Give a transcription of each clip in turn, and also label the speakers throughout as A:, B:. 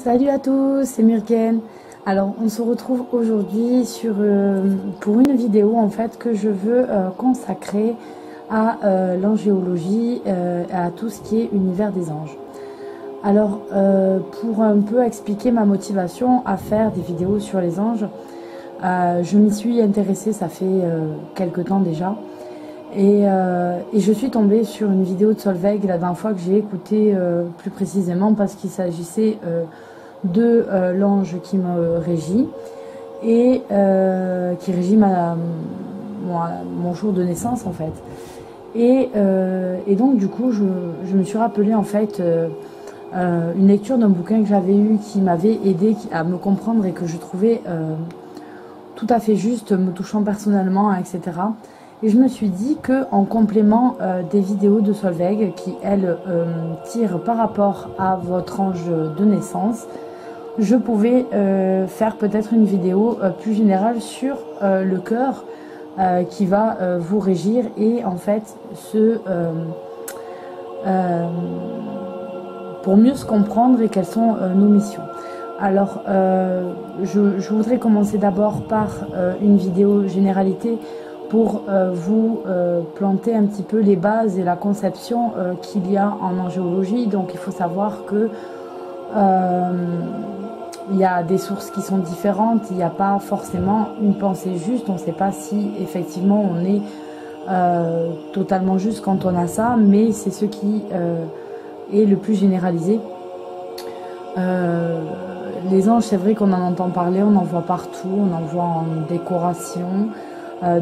A: Salut à tous, c'est Murgen. Alors, on se retrouve aujourd'hui pour une vidéo en fait que je veux consacrer à l'angéologie, à tout ce qui est univers des anges. Alors, pour un peu expliquer ma motivation à faire des vidéos sur les anges, je m'y suis intéressée, ça fait quelques temps déjà. Et je suis tombée sur une vidéo de Solveig la dernière fois que j'ai écoutée plus précisément parce qu'il s'agissait de l'ange qui me régit et qui régit mon jour de naissance en fait. Et donc du coup je me suis rappelé en fait une lecture d'un bouquin que j'avais eu qui m'avait aidé à me comprendre et que je trouvais tout à fait juste, me touchant personnellement, etc. Et je me suis dit que en complément des vidéos de Solveig qui elle tire par rapport à votre ange de naissance, je pouvais faire peut-être une vidéo plus générale sur le cœur qui va vous régir et en fait pour mieux se comprendre et quelles sont nos missions. Alors je voudrais commencer d'abord par une vidéo généralité pour vous planter un petit peu les bases et la conception qu'il y a en angéologie. Donc il faut savoir que il y a des sources qui sont différentes, il n'y a pas forcément une pensée juste, on ne sait pas si effectivement on est totalement juste quand on a ça, mais c'est ce qui est le plus généralisé. Les anges, c'est vrai qu'on en entend parler, on en voit partout, on en voit en décoration,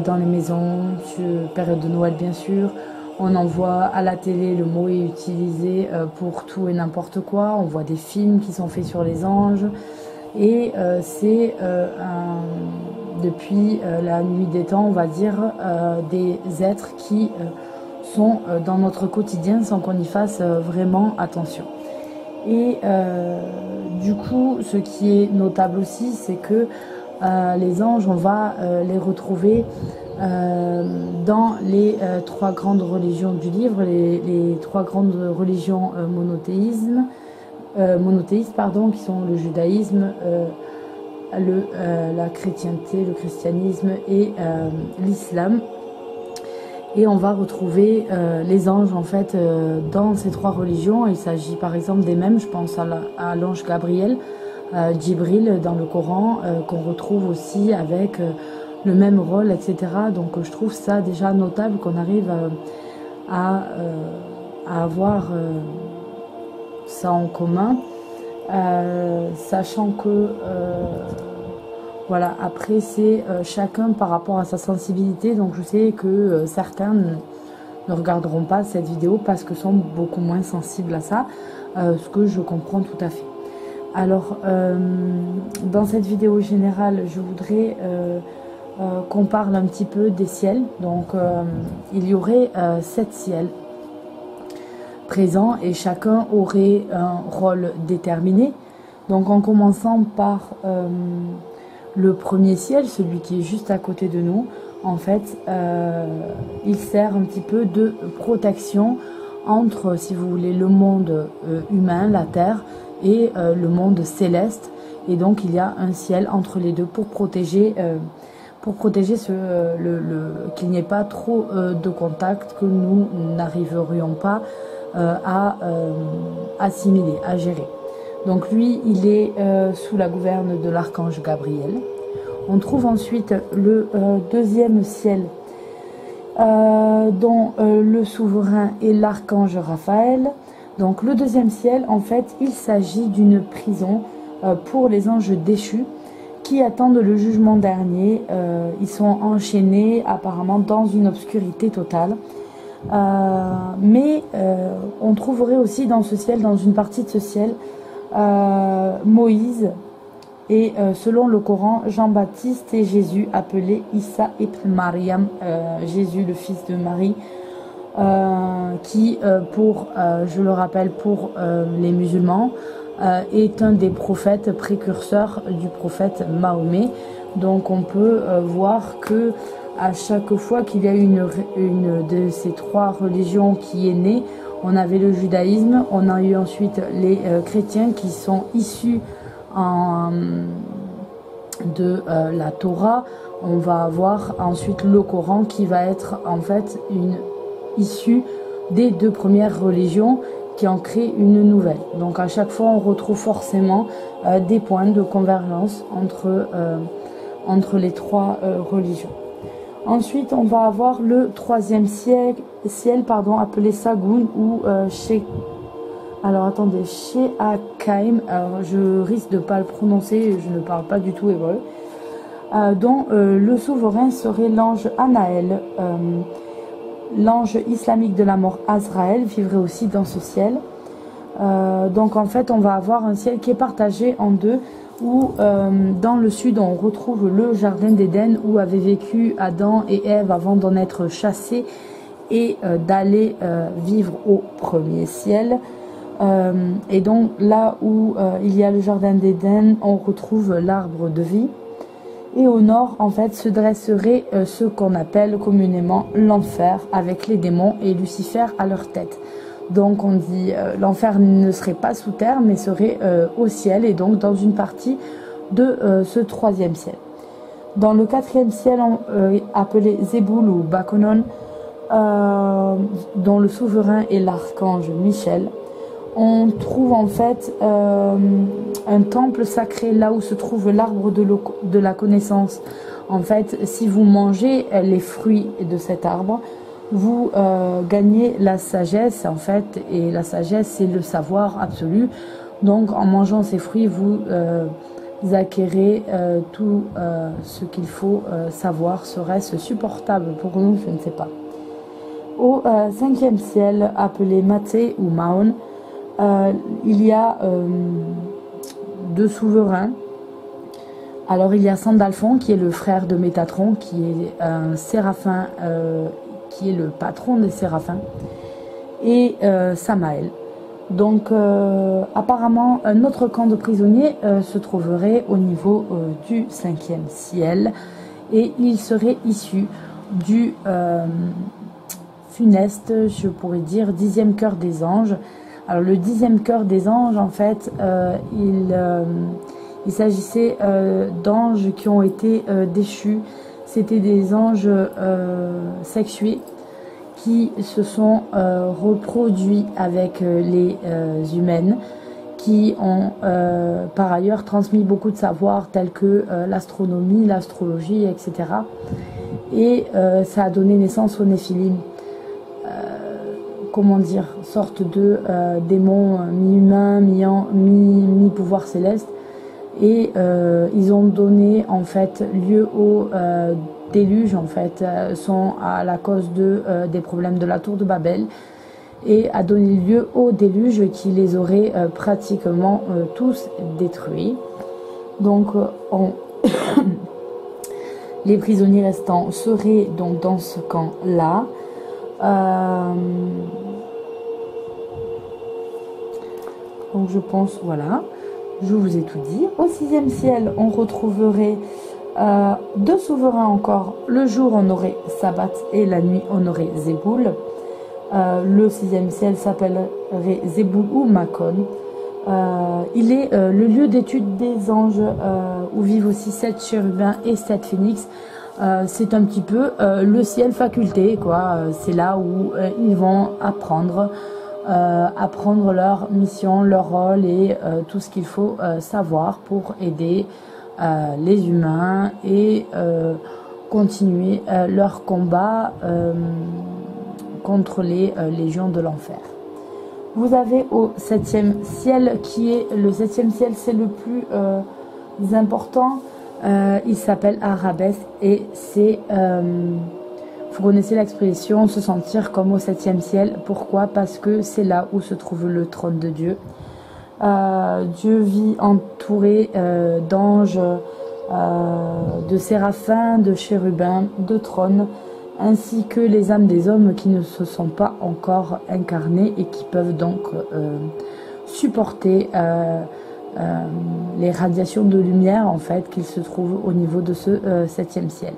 A: dans les maisons, sur période de Noël bien sûr. On en voit à la télé, le mot est utilisé pour tout et n'importe quoi. On voit des films qui sont faits sur les anges. Et c'est depuis la nuit des temps, on va dire, des êtres qui sont dans notre quotidien sans qu'on y fasse vraiment attention. Et du coup, ce qui est notable aussi, c'est que les anges, on va les retrouver dans les trois grandes religions du livre, les trois grandes religions monothéistes, qui sont le judaïsme, la chrétienté, le christianisme et l'islam. Et on va retrouver les anges en fait dans ces trois religions. Il s'agit par exemple des mêmes, je pense à l'ange Gabriel, Djibril dans le Coran, qu'on retrouve aussi avec le même rôle, etc. Donc je trouve ça déjà notable qu'on arrive à avoir ça en commun, sachant que voilà, après c'est chacun par rapport à sa sensibilité. Donc je sais que certains ne regarderont pas cette vidéo parce que sont beaucoup moins sensibles à ça, ce que je comprends tout à fait. Alors dans cette vidéo générale, je voudrais qu'on parle un petit peu des ciels. Donc il y aurait 7 ciels présents et chacun aurait un rôle déterminé. Donc en commençant par le premier ciel, celui qui est juste à côté de nous, en fait il sert un petit peu de protection entre, si vous voulez, le monde humain, la terre, et le monde céleste. Et donc il y a un ciel entre les deux pour protéger qu'il n'y ait pas trop de contact, que nous n'arriverions pas à assimiler, à gérer. Donc lui, il est sous la gouverne de l'archange Gabriel. On trouve ensuite le deuxième ciel dont le souverain est l'archange Raphaël. Donc le deuxième ciel, en fait, il s'agit d'une prison pour les anges déchus qui attendent le jugement dernier. Ils sont enchaînés apparemment dans une obscurité totale. Mais on trouverait aussi dans ce ciel, dans une partie de ce ciel, Moïse et selon le Coran, Jean-Baptiste et Jésus, appelé Issa ibn Mariam, Jésus le fils de Marie, qui je le rappelle pour les musulmans, est un des prophètes précurseurs du prophète Mahomet. Donc on peut voir que à chaque fois qu'il y a une de ces trois religions qui est née, On avait le judaïsme, on a eu ensuite les chrétiens qui sont issus de la Torah. On va avoir ensuite le Coran qui va être en fait une issue des deux premières religions qui en créent une nouvelle. Donc à chaque fois on retrouve forcément des points de convergence entre les trois religions. Ensuite on va avoir le troisième ciel appelé Sagoun ou She'akaim. Alors je risque de ne pas le prononcer, je ne parle pas du tout hébreu. Dont le souverain serait l'ange Anaël. L'ange islamique de la mort Azraël vivrait aussi dans ce ciel. Donc en fait on va avoir un ciel qui est partagé en deux, où dans le sud on retrouve le jardin d'Éden où avaient vécu Adam et Ève avant d'en être chassés et d'aller vivre au premier ciel. Et donc là où il y a le jardin d'Éden, on retrouve l'arbre de vie. Et au nord, en fait, se dresserait ce qu'on appelle communément l'enfer, avec les démons et Lucifer à leur tête. Donc on dit l'enfer ne serait pas sous terre, mais serait au ciel, et donc dans une partie de ce troisième ciel. Dans le quatrième ciel, appelé Zéboul ou Bakonon, dont le souverain est l'archange Michel, on trouve en fait un temple sacré là où se trouve l'arbre de la connaissance. En fait, si vous mangez les fruits de cet arbre, vous gagnez la sagesse en fait, et la sagesse c'est le savoir absolu. Donc en mangeant ces fruits, vous acquérez tout ce qu'il faut savoir. Serait-ce supportable pour nous? Je ne sais pas. Au cinquième ciel, appelé Maté ou Maon, il y a deux souverains. Alors il y a Sandalphon qui est le frère de Métatron, qui est un séraphin, qui est le patron des séraphins, et Samaël. Donc apparemment un autre camp de prisonniers se trouverait au niveau du cinquième ciel, et il serait issu du funeste, je pourrais dire, 10e cœur des anges. Alors le 10e cœur des anges, en fait, il s'agissait d'anges qui ont été déchus. C'était des anges sexués qui se sont reproduits avec les humaines, qui ont par ailleurs transmis beaucoup de savoirs tels que l'astronomie, l'astrologie, etc. Et ça a donné naissance aux Néphilim. Comment dire, sorte de démons mi-humains, mi-pouvoir céleste, et ils ont donné en fait lieu au déluge, en fait, sont à la cause des problèmes de la tour de Babel, et a donné lieu au déluge qui les aurait pratiquement tous détruits. Donc les prisonniers restants seraient donc dans ce camp-là. Donc je pense, voilà, je vous ai tout dit. Au 6e ciel, on retrouverait deux souverains encore. Le jour, on aurait Sabbat, et la nuit, on aurait Zéboul. Le 6e ciel s'appellerait Zéboul ou Makon. Il est le lieu d'étude des anges, où vivent aussi 7 chérubins et 7 phénix. C'est un petit peu le ciel faculté, quoi. C'est là où ils vont apprendre leur mission, leur rôle et tout ce qu'il faut savoir pour aider les humains et continuer leur combat contre les légions de l'enfer. Vous avez au 7e ciel, qui est le 7e ciel, c'est le plus important. Il s'appelle Arabès, et c'est, vous connaissez l'expression, se sentir comme au 7e ciel. Pourquoi? Parce que c'est là où se trouve le trône de Dieu. Dieu vit entouré d'anges, de séraphins, de chérubins, de trônes, ainsi que les âmes des hommes qui ne se sont pas encore incarnés et qui peuvent donc supporter les radiations de lumière en fait qu'il se trouve au niveau de ce 7e ciel.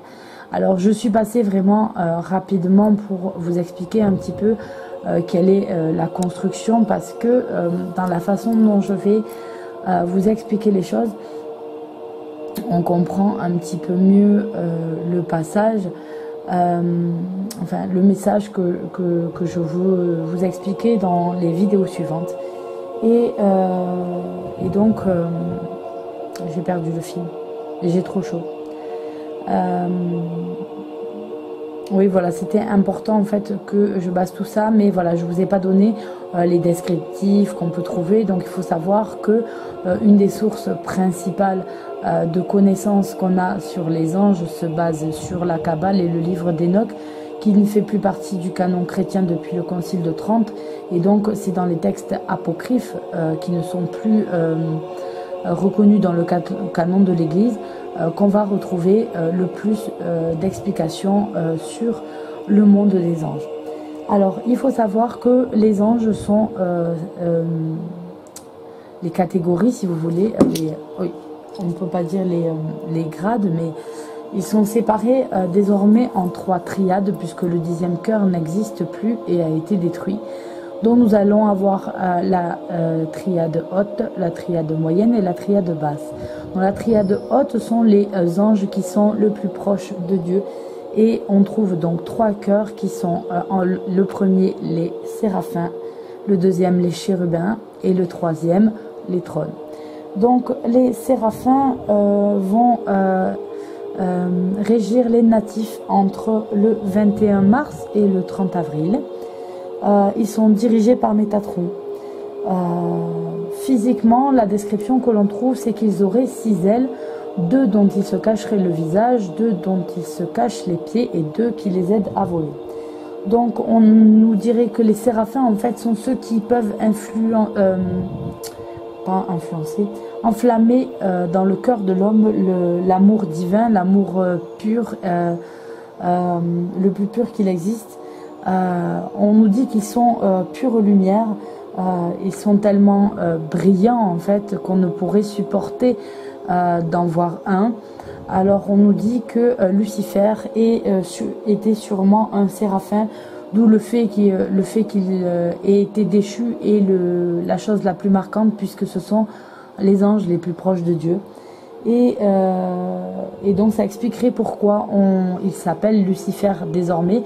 A: Alors je suis passée vraiment rapidement pour vous expliquer un petit peu quelle est la construction, parce que dans la façon dont je vais vous expliquer les choses, on comprend un petit peu mieux le passage, enfin le message que je veux vous expliquer dans les vidéos suivantes. Et donc j'ai perdu le fil et j'ai trop chaud. Oui, voilà, c'était important en fait que je base tout ça, mais voilà, je vous ai pas donné les descriptifs qu'on peut trouver. Donc il faut savoir que une des sources principales de connaissances qu'on a sur les anges se base sur la Kabbale et le livre d'Enoch, qui ne fait plus partie du canon chrétien depuis le Concile de Trente, et donc c'est dans les textes apocryphes qui ne sont plus reconnus dans le canon de l'Église qu'on va retrouver le plus d'explications sur le monde des anges. Alors, il faut savoir que les anges sont les catégories, si vous voulez, oui, on ne peut pas dire les grades, mais ils sont séparés désormais en 3 triades, puisque le 10e cœur n'existe plus et a été détruit. Donc nous allons avoir la triade haute, la triade moyenne et la triade basse. Dans la triade haute sont les anges qui sont le plus proches de Dieu, et on trouve donc 3 cœurs qui sont le premier les séraphins, le deuxième les chérubins et le troisième les trônes. Donc les séraphins vont régir les natifs entre le 21 mars et le 30 avril. Ils sont dirigés par Métatron. Physiquement, la description que l'on trouve, c'est qu'ils auraient 6 ailes, 2 dont ils se cacheraient le visage, 2 dont ils se cachent les pieds et 2 qui les aident à voler. Donc on nous dirait que les séraphins en fait sont ceux qui peuvent enflammer dans le cœur de l'homme l'amour divin, l'amour pur, le plus pur qu'il existe. On nous dit qu'ils sont pure lumière, ils sont tellement brillants en fait qu'on ne pourrait supporter d'en voir un. Alors on nous dit que Lucifer était sûrement un séraphin, d'où le fait qu'il ait été déchu est la chose la plus marquante, puisque ce sont les anges les plus proches de Dieu. Et donc ça expliquerait pourquoi il s'appelle Lucifer désormais,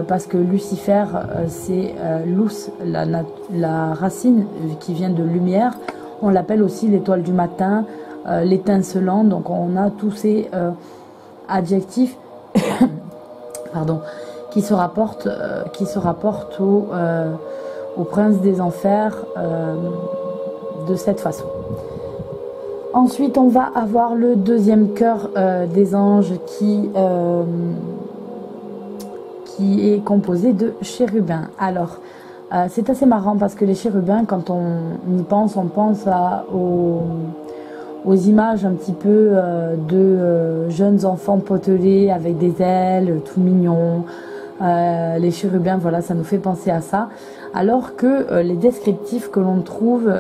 A: parce que Lucifer c'est luz, la racine qui vient de lumière. On l'appelle aussi l'étoile du matin, l'étincelant. Donc on a tous ces adjectifs pardon, qui se rapportent au prince des enfers de cette façon. Ensuite, on va avoir le deuxième cœur des anges qui est composé de chérubins. Alors, c'est assez marrant parce que les chérubins, quand on y pense, on pense aux images un petit peu de jeunes enfants potelés avec des ailes, tout mignons. Les chérubins, voilà, ça nous fait penser à ça. Alors que les descriptifs que l'on trouve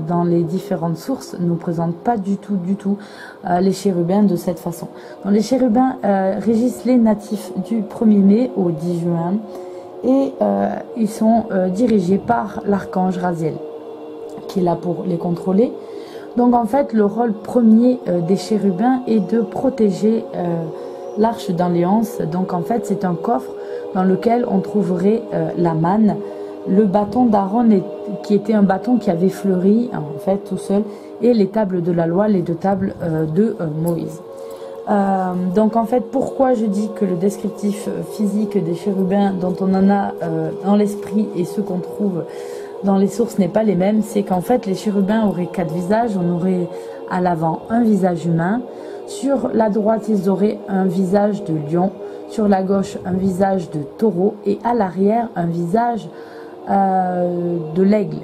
A: dans les différentes sources ne nous présentent pas du tout les chérubins de cette façon. Donc, les chérubins régissent les natifs du 1er mai au 10 juin et ils sont dirigés par l'archange Raziel, qui est là pour les contrôler. Donc en fait, le rôle premier des chérubins est de protéger l'arche d'alliance. Donc en fait, c'est un coffre dans lequel on trouverait la manne, le bâton d'Aaron qui était un bâton qui avait fleuri en fait tout seul, et les tables de la loi, les 2 tables de Moïse. Donc en fait, pourquoi je dis que le descriptif physique des chérubins dont on en a dans l'esprit et ceux qu'on trouve dans les sources n'est pas les mêmes, c'est qu'en fait les chérubins auraient 4 visages. On aurait à l'avant un visage humain, sur la droite ils auraient un visage de lion, sur la gauche un visage de taureau et à l'arrière un visage de l'aigle.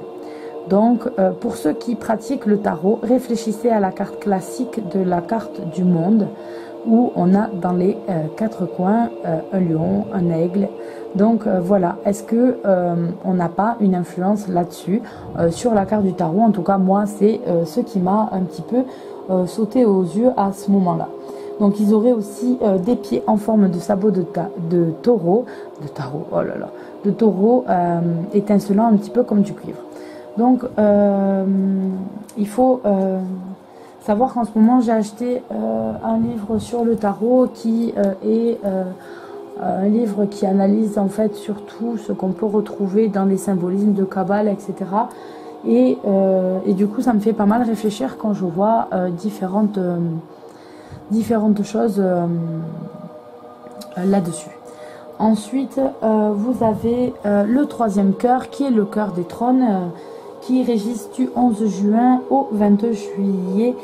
A: Donc pour ceux qui pratiquent le tarot, réfléchissez à la carte classique de la carte du monde où on a dans les 4 coins un lion, un aigle. Donc voilà, est-ce que on n'a pas une influence là-dessus sur la carte du tarot? En tout cas moi c'est ce qui m'a un petit peu sauté aux yeux à ce moment-là. Donc ils auraient aussi des pieds en forme de sabots de taureau, oh là là, de taureau étincelant un petit peu comme du cuivre. Donc il faut savoir qu'en ce moment j'ai acheté un livre sur le tarot qui est un livre qui analyse en fait surtout ce qu'on peut retrouver dans les symbolismes de Kabbale, etc. Et du coup ça me fait pas mal réfléchir quand je vois différentes choses là-dessus. Ensuite, vous avez le troisième cœur qui est le cœur des trônes qui régissent du 11 juin au 22 juillet.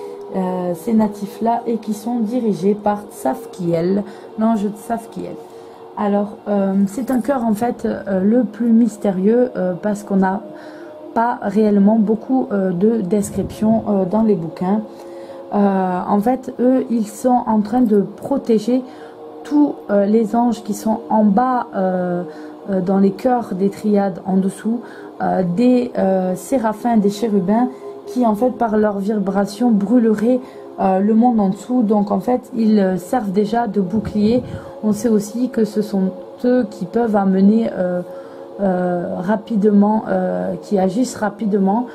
A: Ces natifs-là et qui sont dirigés par Tsafkiel, l'ange de Tsafkiel. Alors, c'est un cœur en fait le plus mystérieux parce qu'on n'a pas réellement beaucoup de descriptions dans les bouquins. En fait, eux, ils sont en train de protéger tous les anges qui sont en bas dans les cœurs des triades en dessous, des séraphins, des chérubins qui en fait par leur vibration brûleraient le monde en dessous. Donc en fait ils servent déjà de bouclier. On sait aussi que ce sont eux qui peuvent amener rapidement, qui agissent rapidement.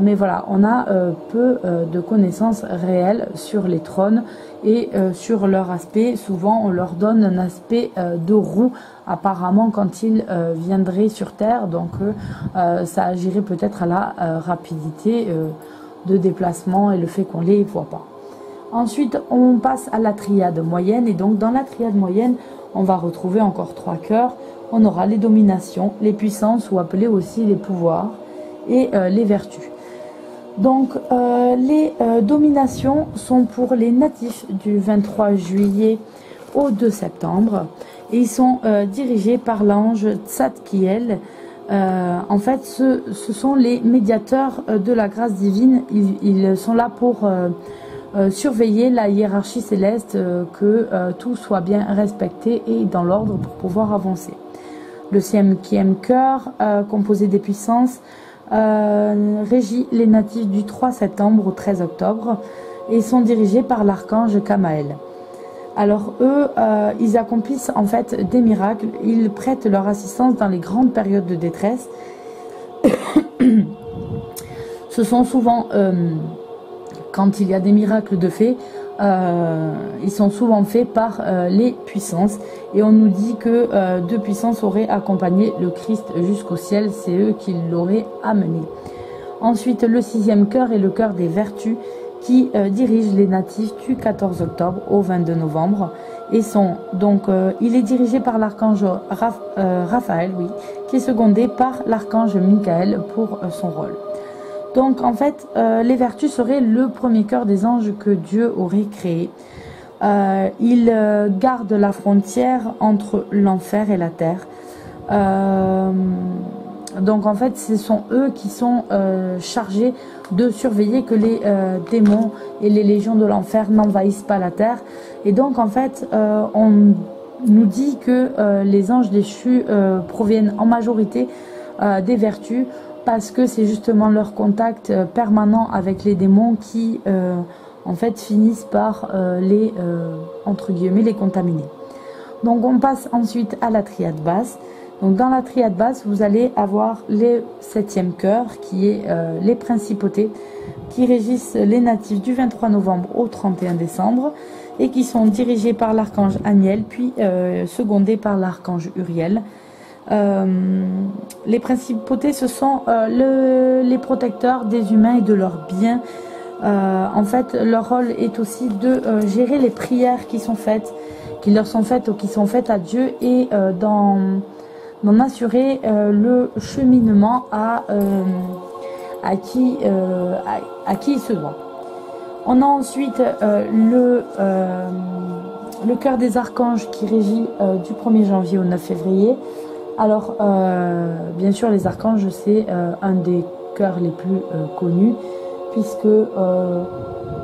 A: Mais voilà, on a peu de connaissances réelles sur les trônes et sur leur aspect. Souvent on leur donne un aspect de roue apparemment quand ils viendraient sur Terre, donc ça agirait peut-être à la rapidité de déplacement et le fait qu'on les voit pas. Ensuite on passe à la triade moyenne, et donc dans la triade moyenne on va retrouver encore 3 cœurs. On aura les dominations, les puissances ou appelées aussi les pouvoirs, et les vertus. Donc les dominations sont pour les natifs du 23 juillet au 2 septembre et ils sont dirigés par l'ange Tzadkiel. En fait ce sont les médiateurs de la grâce divine. Ils sont là pour surveiller la hiérarchie céleste, que tout soit bien respecté et dans l'ordre pour pouvoir avancer. Le 5e cœur, composé des puissances, régit les natifs du 3 septembre au 13 octobre et sont dirigés par l'archange Kamaël. Alors eux, ils accomplissent en fait des miracles, ils prêtent leur assistance dans les grandes périodes de détresse. Ce sont souvent, quand il y a des miracles de fait, ils sont souvent faits par les puissances, et on nous dit que 2 puissances auraient accompagné le Christ jusqu'au ciel, c'est eux qui l'auraient amené. Ensuite le 6e cœur est le cœur des vertus qui dirige les natifs du 14 octobre au 22 novembre et il est dirigé par l'archange Raphaël, oui, qui est secondé par l'archange Michael pour son rôle. Donc en fait, les vertus seraient le premier cœur des anges que Dieu aurait créé. Ils gardent la frontière entre l'enfer et la terre. Donc en fait, ce sont eux qui sont chargés de surveiller que les démons et les légions de l'enfer n'envahissent pas la terre. Et donc en fait, on nous dit que les anges déchus proviennent en majorité des vertus, parce que c'est justement leur contact permanent avec les démons qui en fait finissent par entre guillemets les contaminer. Donc on passe ensuite à la triade basse. Donc dans la triade basse, vous allez avoir le 7e cœur qui est les principautés, qui régissent les natifs du 23 novembre au 31 décembre et qui sont dirigés par l'archange Aniel, puis secondés par l'archange Uriel. Les principautés, ce sont les protecteurs des humains et de leurs biens. En fait, leur rôle est aussi de gérer les prières qui sont faites, qui leur sont faites ou qui sont faites à Dieu, et d'en assurer le cheminement à qui il se doit. On a ensuite le cœur des archanges qui régit du 1er janvier au 9 février. Alors, bien sûr, les archanges, c'est un des cœurs les plus connus, puisque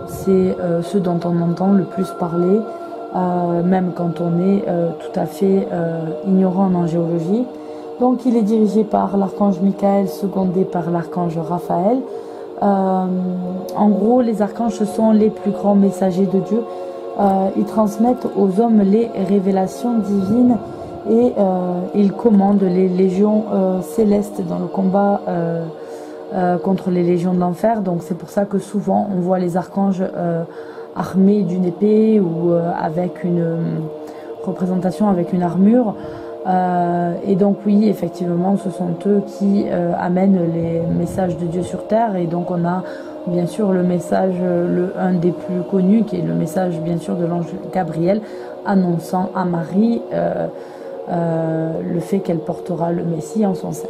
A: c'est ceux dont on entend le plus parler, même quand on est tout à fait ignorant en angéologie. Donc, il est dirigé par l'archange Michael, secondé par l'archange Raphaël. En gros, les archanges, ce sont les plus grands messagers de Dieu. ils transmettent aux hommes les révélations divines et ils commandent les légions célestes dans le combat contre les légions de l'enfer. Donc c'est pour ça que souvent on voit les archanges armés d'une épée ou avec une représentation avec une armure. Et donc oui, effectivement, ce sont eux qui amènent les messages de Dieu sur terre. Et donc on a bien sûr le message, un des plus connus, qui est le message bien sûr de l'ange Gabriel, annonçant à Marie le fait qu'elle portera le Messie en son sein.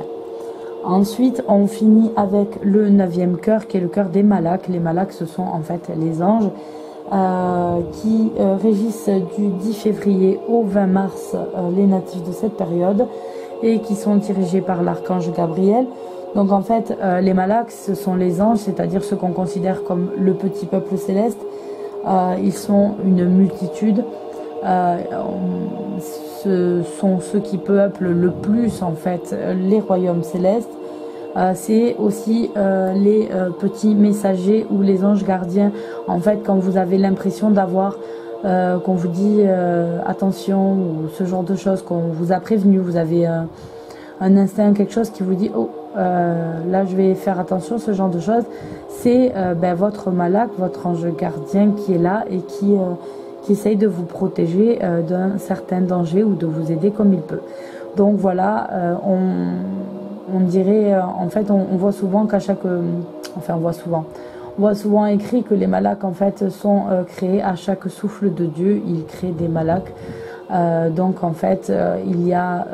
A: Ensuite, on finit avec le 9e cœur, qui est le cœur des Malaks. Les Malaks, ce sont en fait les anges qui régissent du 10 février au 20 mars les natifs de cette période et qui sont dirigés par l'archange Gabriel. Donc en fait, les Malaks, ce sont les anges, c'est-à-dire ceux qu'on considère comme le petit peuple céleste. Ils sont une multitude. Ce sont ceux qui peuplent le plus en fait les royaumes célestes. C'est aussi les petits messagers ou les anges gardiens. En fait, quand vous avez l'impression d'avoir, qu'on vous dit attention ou ce genre de choses, qu'on vous a prévenu, vous avez un instinct, quelque chose qui vous dit oh là je vais faire attention, ce genre de choses, c'est votre malak, votre ange gardien qui est là et qui essaye de vous protéger d'un certain danger ou de vous aider comme il peut. Donc voilà, on dirait, en fait, on voit souvent qu'à chaque, enfin on voit souvent écrit que les malaks en fait sont créés à chaque souffle de Dieu. Il crée des malaks. Donc en fait, il y a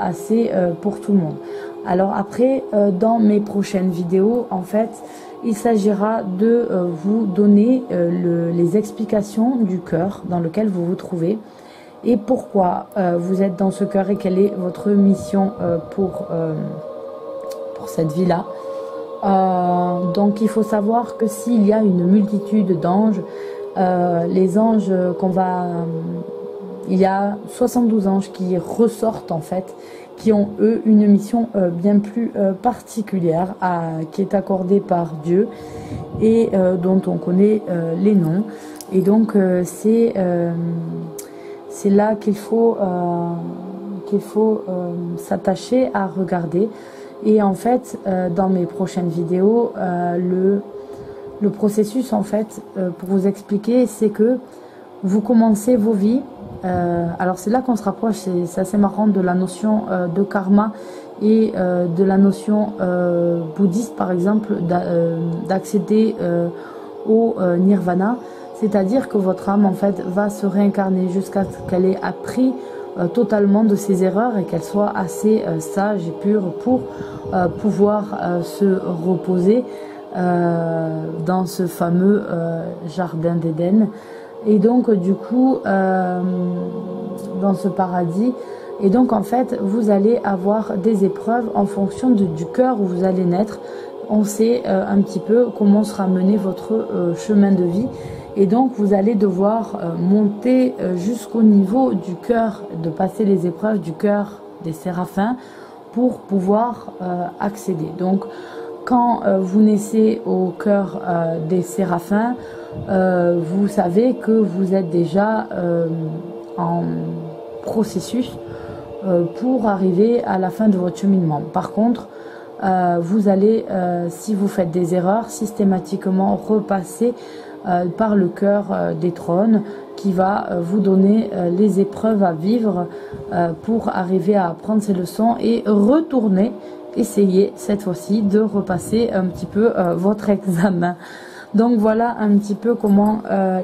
A: assez pour tout le monde. Alors après, dans mes prochaines vidéos, en fait, il s'agira de vous donner les explications du cœur dans lequel vous vous trouvez et pourquoi vous êtes dans ce cœur et quelle est votre mission pour cette vie-là. Donc il faut savoir que s'il y a une multitude d'anges, les anges il y a 72 anges qui ressortent en fait, qui ont eux une mission bien plus particulière qui est accordée par Dieu et dont on connaît les noms. Et donc c'est là qu'il faut s'attacher à regarder. Et en fait, dans mes prochaines vidéos, le processus en fait, pour vous expliquer, c'est que vous commencez vos vies. Alors c'est là qu'on se rapproche, c'est assez marrant de la notion de karma et de la notion bouddhiste par exemple d'accéder au nirvana, c'est-à-dire que votre âme en fait va se réincarner jusqu'à ce qu'elle ait appris totalement de ses erreurs et qu'elle soit assez sage et pure pour pouvoir se reposer dans ce fameux jardin d'Éden. Et donc du coup dans ce paradis, et donc en fait vous allez avoir des épreuves en fonction du cœur où vous allez naître. On sait un petit peu comment sera mené votre chemin de vie, et donc vous allez devoir monter jusqu'au niveau du cœur, de passer les épreuves du cœur des séraphins pour pouvoir accéder. Donc quand vous naissez au cœur des séraphins, vous savez que vous êtes déjà en processus pour arriver à la fin de votre cheminement. Par contre, vous allez, si vous faites des erreurs, systématiquement repasser par le cœur des trônes qui va vous donner les épreuves à vivre pour arriver à apprendre ces leçons et retourner, essayer cette fois-ci de repasser un petit peu votre examen. Donc voilà un petit peu comment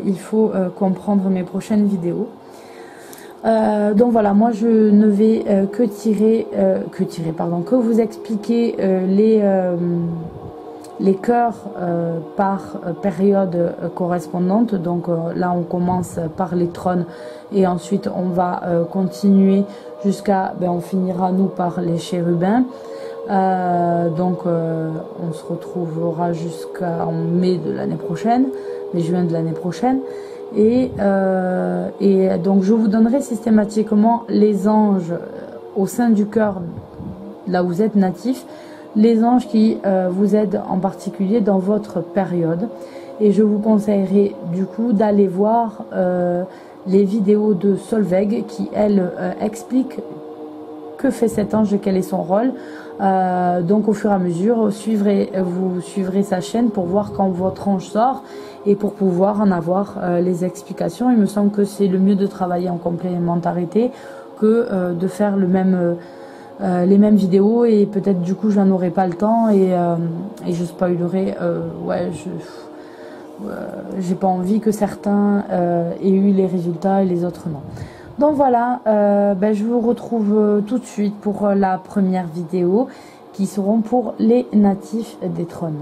A: il faut comprendre mes prochaines vidéos. Donc voilà, moi je ne vais que vous expliquer les cœurs par période correspondante. Donc là on commence par les trônes et ensuite on va continuer jusqu'à, on finira nous par les chérubins. Donc on se retrouvera jusqu'en mai de l'année prochaine, mai-juin de l'année prochaine. Et donc je vous donnerai systématiquement les anges au sein du cœur, là où vous êtes natif, les anges qui vous aident en particulier dans votre période. Et je vous conseillerais du coup d'aller voir les vidéos de Solveig qui, elle, explique que fait cet ange et quel est son rôle. Donc au fur et à mesure, vous suivrez sa chaîne pour voir quand votre ange sort et pour pouvoir en avoir les explications. Il me semble que c'est le mieux de travailler en complémentarité que de faire les mêmes vidéos, et peut-être du coup j'en aurai pas le temps et je spoilerai. J'ai pas envie que certains aient eu les résultats et les autres non. Donc voilà, je vous retrouve tout de suite pour la première vidéo qui seront pour les natifs des trônes.